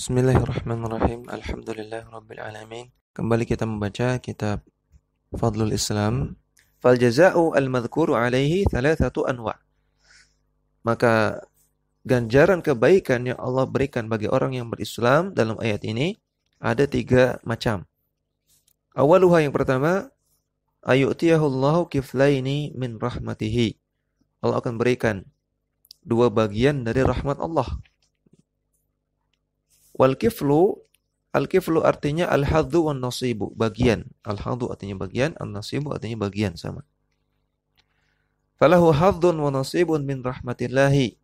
Bismillahirrahmanirrahim. Alhamdulillahirabbil alamin. Kembali kita membaca kitab Fadlul Islam. Fal jazaa'u al-madhkuru alaihi thalathatu anwa'. Maka ganjaran kebaikan yang Allah berikan bagi orang yang berislam dalam ayat ini ada 3 macam. Awaluha, yang pertama, ayu'tiyahullahu kiflaini min rahmatihi. Allah akan berikan 2 bagian dari rahmat Allah. Wal kiflu, al-kiflu artinya al-hadzu wan nasibu, bagian. Al-hadzu artinya bagian, an-nasibu artinya bagian, sama. Falahu hadzun wa nasibun min rahmatillahi.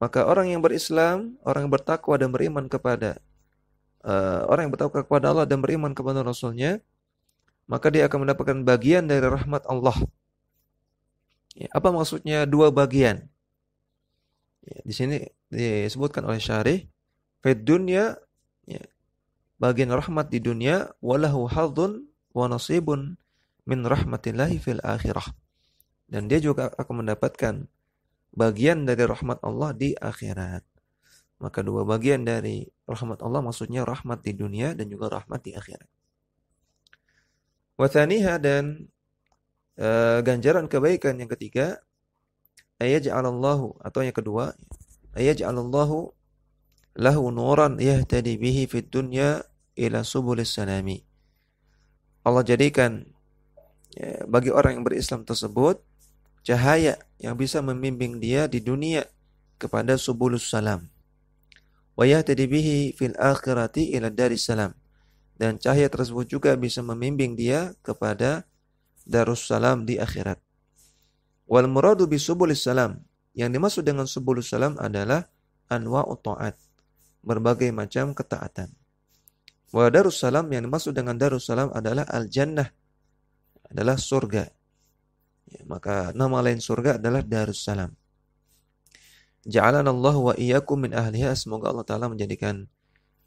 Maka orang yang berislam, orang yang bertakwa dan beriman kepada orang yang bertakwa kepada Allah dan beriman kepada Rasulnya, maka dia akan mendapatkan bagian dari rahmat Allah. Ya, apa maksudnya 2 bagian? Ya, di sini disebutkan oleh syarih, fid dunya, ya, bagian rahmat di dunia, walahu hadzun wa nasibun min rahmatillahi fil akhirah. Dan dia juga akan mendapatkan bagian dari rahmat Allah di akhirat. Maka 2 bagian dari rahmat Allah maksudnya rahmat di dunia dan juga rahmat di akhirat. Wa thaniha, dan ganjaran kebaikan yang ketiga, ayaj'alallahu, atau yang kedua, ayaj'alallahu lahu nuran yahtadi bihi fid dunya ila subulis salami. Allah jadikan, ya, bagi orang yang berislam tersebut cahaya yang bisa membimbing dia di dunia kepada subulus salam. Wa yahtadi bihi fil akhirati ila daris salam. Dan cahaya tersebut juga bisa membimbing dia kepada darus salam di akhirat. Wal muradu bi subulis salam, yang dimaksud dengan subulus salam adalah anwa'ut ta'at, berbagai macam ketaatan. Wa darussalam, yang dimaksud dengan darussalam adalah al-jannah, adalah surga. Ya, maka nama lain surga adalah darussalam. Ja'alanallahu wa iyyakum min ahliha. Semoga Allah Ta'ala menjadikan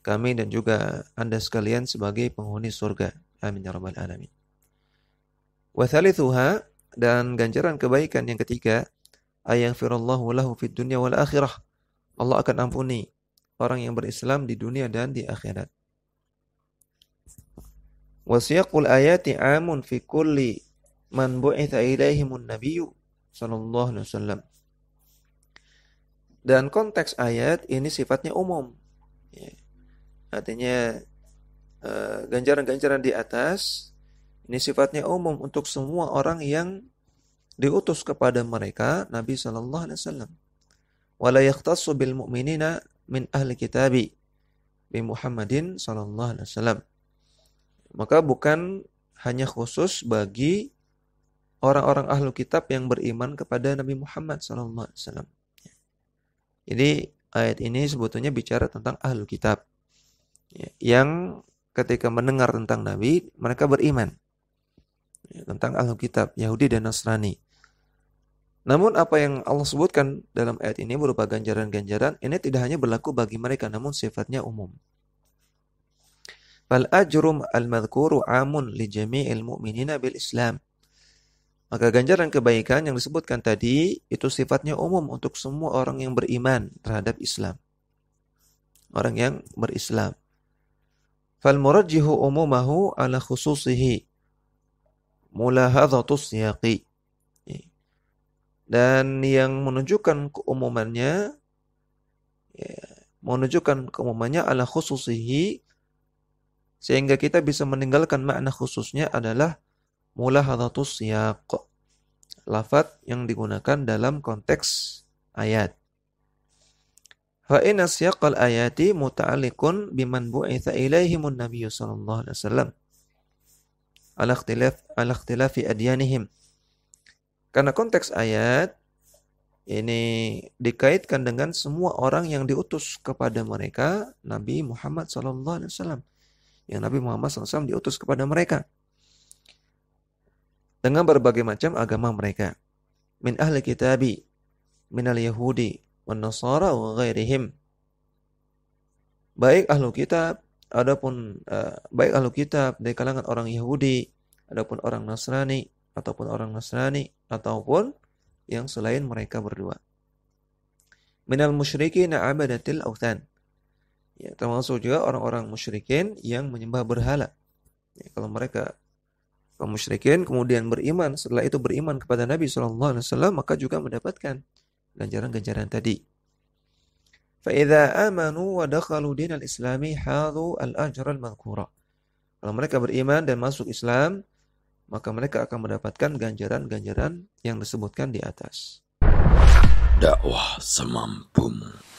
kami dan juga Anda sekalian sebagai penghuni surga. Amin ya rabbal alamin. Wa thalithuha, dan ganjaran kebaikan yang ketiga, ayaghfirullahu lahu fid dunya wal akhirah. Allah akan ampuni orang yang berislam di dunia dan di akhirat. Wasiyaqul ayati amun fi kulli man bu'itha ilaihimun nabiyyu sallallahu alaihi wasallam. Dan konteks ayat ini sifatnya umum. Ya. Artinya ganjaran-ganjaran di atas ini sifatnya umum untuk semua orang yang diutus kepada mereka Nabi sallallahu alaihi wasallam. Wala yakhtassu bil mu'minina min ahli kitabi bi Muhammadin sallallahu alaihi wasallam. Maka bukan hanya khusus bagi orang-orang ahlu kitab yang beriman kepada Nabi Muhammad sallallahu alaihi wasallam. Jadi ayat ini sebetulnya bicara tentang ahlu kitab, ya, yang ketika mendengar tentang Nabi mereka beriman, ya, tentang ahlu kitab Yahudi dan Nasrani. Namun apa yang Allah sebutkan dalam ayat ini berupa ganjaran-ganjaran, ini tidak hanya berlaku bagi mereka, namun sifatnya umum. Fal ajrum al-madhkuru amun li jami'il mu'minina bil Islam. Maka ganjaran kebaikan yang disebutkan tadi itu sifatnya umum untuk semua orang yang beriman terhadap Islam. Orang yang berislam. Fal murajjihu umumahu ala khususihi mulahadhatus siyaqi. Dan yang menunjukkan keumumannya, ya, ala khususihi, sehingga kita bisa meninggalkan makna khususnya adalah mulahadhatus siyaq, lafadz yang digunakan dalam konteks ayat. Fa inna siyaqal ayati muta'alliqun biman bu'itha ilaihimun nabiyyu sallallahu alaihi wasallam ala ikhtilafi adyanihim. Karena konteks ayat ini dikaitkan dengan semua orang yang diutus kepada mereka Nabi Muhammad SAW. Yang Nabi Muhammad SAW diutus kepada mereka dengan berbagai macam agama mereka. Min ahli kitabi, minal yahudi, wan nasara wa ghairihim. Baik ahlu kitab, baik ahlu kitab dari kalangan orang Yahudi, adapun orang Nasrani, ataupun orang Nasrani, ataupun yang selain mereka berdua. Minal musyrikin abadatil authan, Ya, termasuk juga orang-orang musyrikin yang menyembah berhala. Ya, kalau mereka kaum musyrikin kemudian beriman, setelah itu beriman kepada Nabi SAW, maka juga mendapatkan ganjaran-ganjaran tadi. فَإِذَا آمَنُوا وَدَخَلُوا دِينَ الْإِسْلَامِ حَاذُوا الْأَجْرَ الْمَذْكُورَ. Kalau mereka beriman dan masuk Islam, maka mereka akan mendapatkan ganjaran-ganjaran yang disebutkan di atas. Dakwah semampumu.